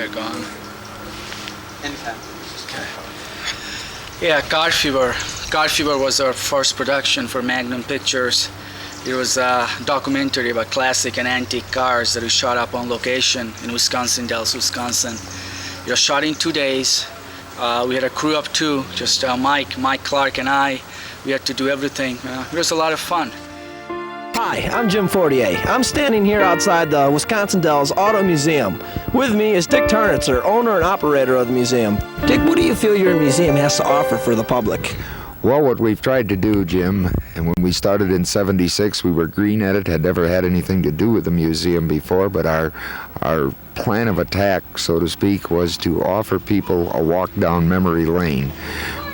they're gone. Anytime. Okay. Yeah, Car Fever. Car Fever was our first production for Magnum Pictures. It was a documentary about classic and antique cars that we shot up on location in Wisconsin, Dells, Wisconsin. It was shot in 2 days. We had a crew of 2, just Mike Clark and I. We had to do everything. It was a lot of fun. Hi, I'm Jim Fortier. I'm standing here outside the Wisconsin Dells Auto Museum. With me is Dick Tarnitzer, owner and operator of the museum. Dick, what do you feel your museum has to offer for the public? Well, what we've tried to do, Jim, and when we started in '76, we were green at it, had never had anything to do with the museum before, but our plan of attack, so to speak, was to offer people a walk down memory lane.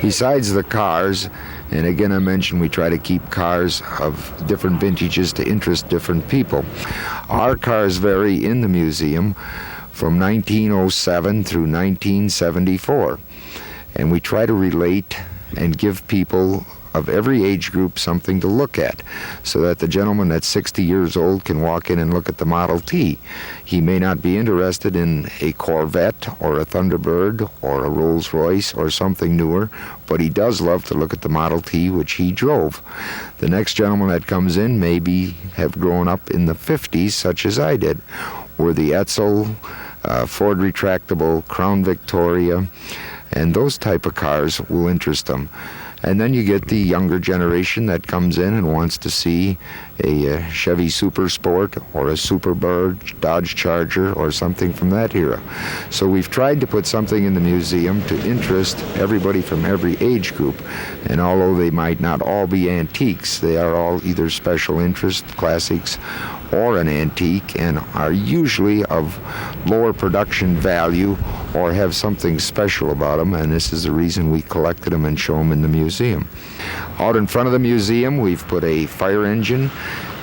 Besides the cars, and again I mentioned we try to keep cars of different vintages to interest different people. Our cars vary in the museum from 1907 through 1974, and we try to relate and give people of every age group something to look at, so that the gentleman that's 60 years old can walk in and look at the Model T. He may not be interested in a Corvette or a Thunderbird or a Rolls Royce or something newer, but he does love to look at the Model T which he drove. The next gentleman that comes in maybe have grown up in the 50s, such as I did, where the Edsel, Ford retractable, Crown Victoria, and those type of cars will interest them. And then you get the younger generation that comes in and wants to see a Chevy Super Sport or a Superbird, Dodge Charger, or something from that era. So we've tried to put something in the museum to interest everybody from every age group. And although they might not all be antiques, they are all either special interest classics or an antique, and are usually of lower production value or have something special about them, and this is the reason we collected them and show them in the museum. Out in front of the museum, we've put a fire engine,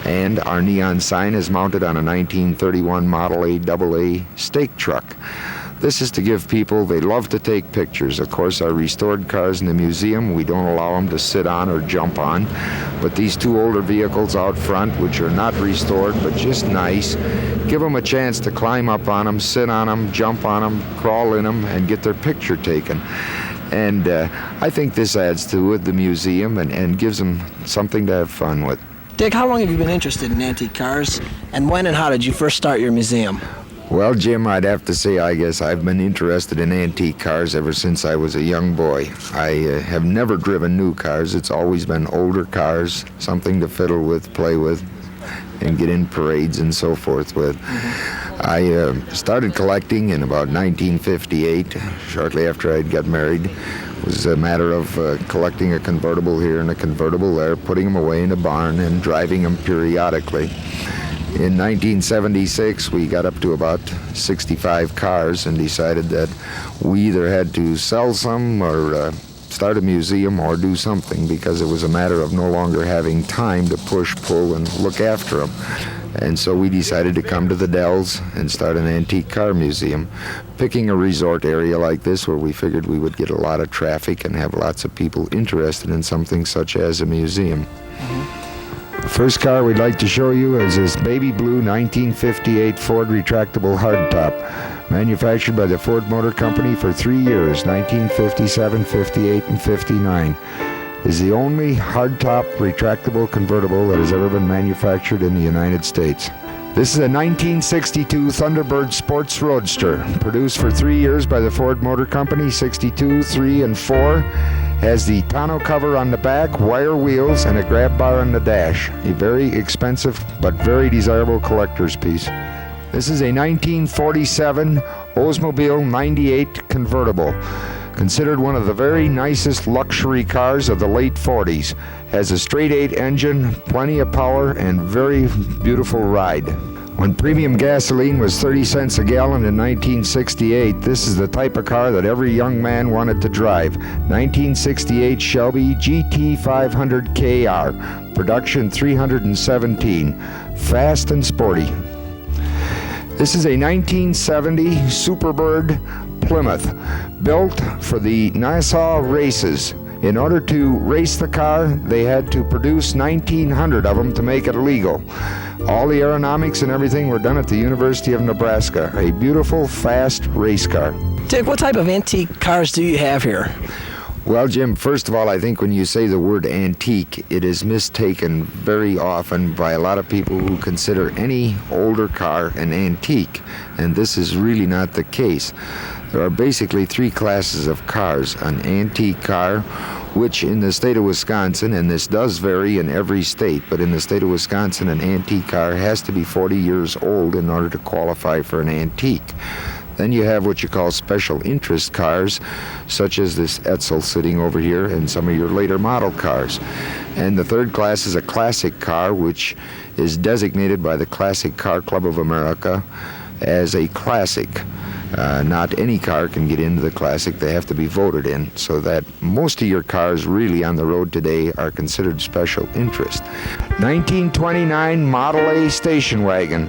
and our neon sign is mounted on a 1931 Model A AA stake truck. This is to give people, they love to take pictures. Of course, our restored cars in the museum, we don't allow them to sit on or jump on. But these 2 older vehicles out front, which are not restored, but just nice, give them a chance to climb up on them, sit on them, jump on them, crawl in them, and get their picture taken. And I think this adds to it, the museum, and gives them something to have fun with. Dick, how long have you been interested in antique cars, and when and how did you first start your museum? Well, Jim, I'd have to say, I guess I've been interested in antique cars ever since I was a young boy. I have never driven new cars. It's always been older cars, something to fiddle with, play with, and get in parades and so forth with. I started collecting in about 1958, shortly after I'd got married. It was a matter of collecting a convertible here and a convertible there, putting them away in a barn and driving them periodically. In 1976, we got up to about 65 cars and decided that we either had to sell some or start a museum or do something, because it was a matter of no longer having time to push, pull, and look after them. And so we decided to come to the Dells and start an antique car museum, picking a resort area like this where we figured we would get a lot of traffic and have lots of people interested in something such as a museum. First car we'd like to show you is this baby blue 1958 Ford retractable hardtop, manufactured by the Ford Motor Company for 3 years, 1957, 58, and 59. Is the only hardtop retractable convertible that has ever been manufactured in the United States. This is a 1962 Thunderbird Sports Roadster, produced for 3 years by the Ford Motor Company, 62, 3, and 4. Has the tonneau cover on the back, wire wheels, and a grab bar on the dash. A very expensive but very desirable collector's piece. This is a 1947 Oldsmobile 98 convertible, considered one of the very nicest luxury cars of the late 40s. Has a straight 8 engine, plenty of power, and very beautiful ride. When premium gasoline was 30 cents a gallon in 1968, this is the type of car that every young man wanted to drive. 1968 Shelby GT 500 KR, production 317, fast and sporty. This is a 1970 Superbird Plymouth, built for the Nassau races. In order to race the car, they had to produce 1,900 of them to make it legal. All the aerodynamics and everything were done at the University of Nebraska. A beautiful, fast race car. Dick, what type of antique cars do you have here? Well, Jim, first of all, I think when you say the word antique, it is mistaken very often by a lot of people who consider any older car an antique, and this is really not the case. There are basically three classes of cars. An antique car, which in the state of Wisconsin, and this does vary in every state, but in the state of Wisconsin, an antique car has to be 40 years old in order to qualify for an antique. Then you have what you call special interest cars, such as this Edsel sitting over here and some of your later model cars. And the third class is a classic car, which is designated by the Classic Car Club of America as a classic. Not any car can get into the classic. They have to be voted in, so that most of your cars really on the road today are considered special interest. 1929 Model A station wagon.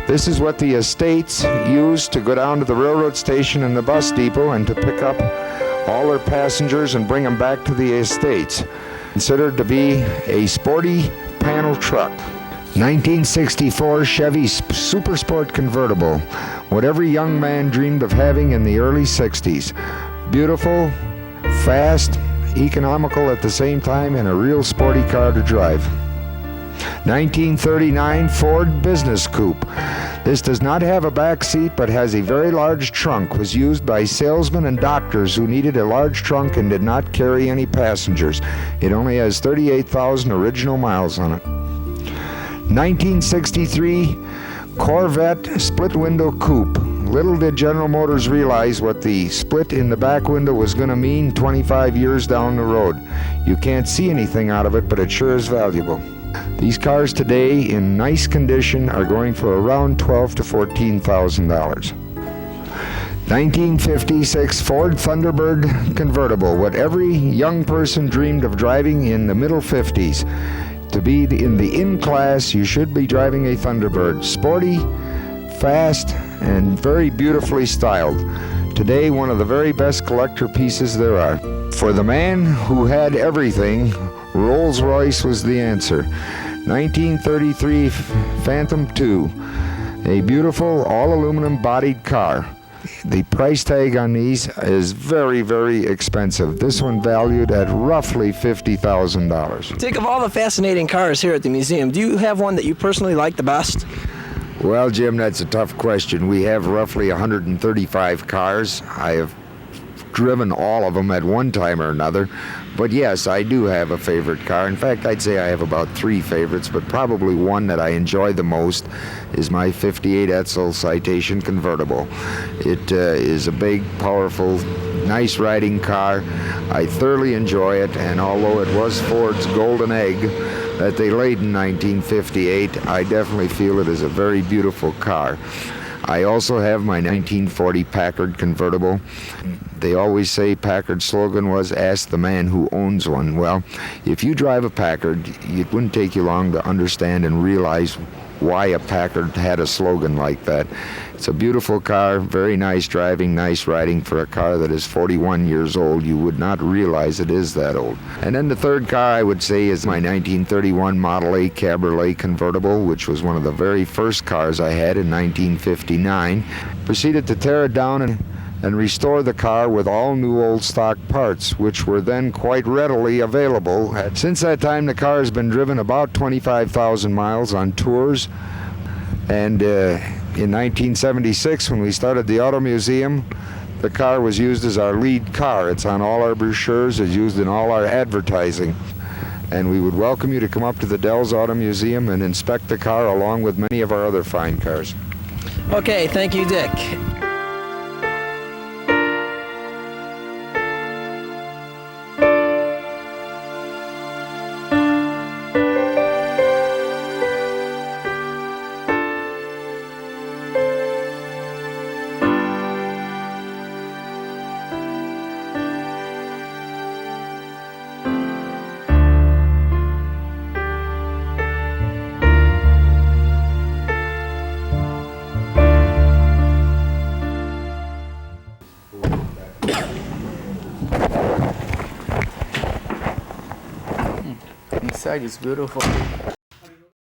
This is what the estates used to go down to the railroad station and the bus depot and to pick up all their passengers and bring them back to the estates. Considered to be a sporty panel truck. 1964 Chevy Super Sport convertible. What every young man dreamed of having in the early 60s. Beautiful, fast, economical at the same time, and a real sporty car to drive. 1939 Ford Business Coupe. This does not have a back seat but has a very large trunk. Was used by salesmen and doctors who needed a large trunk and did not carry any passengers. It only has 38,000 original miles on it. 1963 Corvette split window coupe. Little did General Motors realize what the split in the back window was going to mean 25 years down the road. You can't see anything out of it, but it sure is valuable. These cars today in nice condition are going for around $12,000 to $14,000. 1956 Ford Thunderbird convertible. What every young person dreamed of driving in the middle 50s. To be in the in class, you should be driving a Thunderbird. Sporty, fast, and very beautifully styled. Today, one of the very best collector pieces there are. For the man who had everything, Rolls-Royce was the answer. 1933 Phantom II, a beautiful all-aluminum bodied car. The price tag on these is very, very expensive. This one valued at roughly $50,000. Dick, of all the fascinating cars here at the museum, do you have one that you personally like the best? Well, Jim, that's a tough question. We have roughly 135 cars. I have driven all of them at one time or another. But yes, I do have a favorite car. In fact, I'd say I have about three favorites, but probably one that I enjoy the most is my 58 Edsel Citation convertible. It is a big, powerful, nice riding car. I thoroughly enjoy it, and although it was Ford's golden egg that they laid in 1958, I definitely feel it is a very beautiful car. I also have my 1940 Packard convertible. They always say Packard's slogan was, "Ask the man who owns one." Well, if you drive a Packard, it wouldn't take you long to understand and realize why a Packard had a slogan like that. It's a beautiful car, very nice driving, nice riding. For a car that is 41 years old, you would not realize it is that old. And then the third car I would say is my 1931 Model A Cabriolet convertible, which was one of the very first cars I had in 1959. Proceeded to tear it down and restore the car with all new old stock parts, which were then quite readily available. Since that time, the car has been driven about 25,000 miles on tours, and in 1976, when we started the Auto Museum, the car was used as our lead car. It's on all our brochures, it's used in all our advertising. And we would welcome you to come up to the Dells Auto Museum and inspect the car along with many of our other fine cars. Okay, thank you, Dick. Inside is beautiful.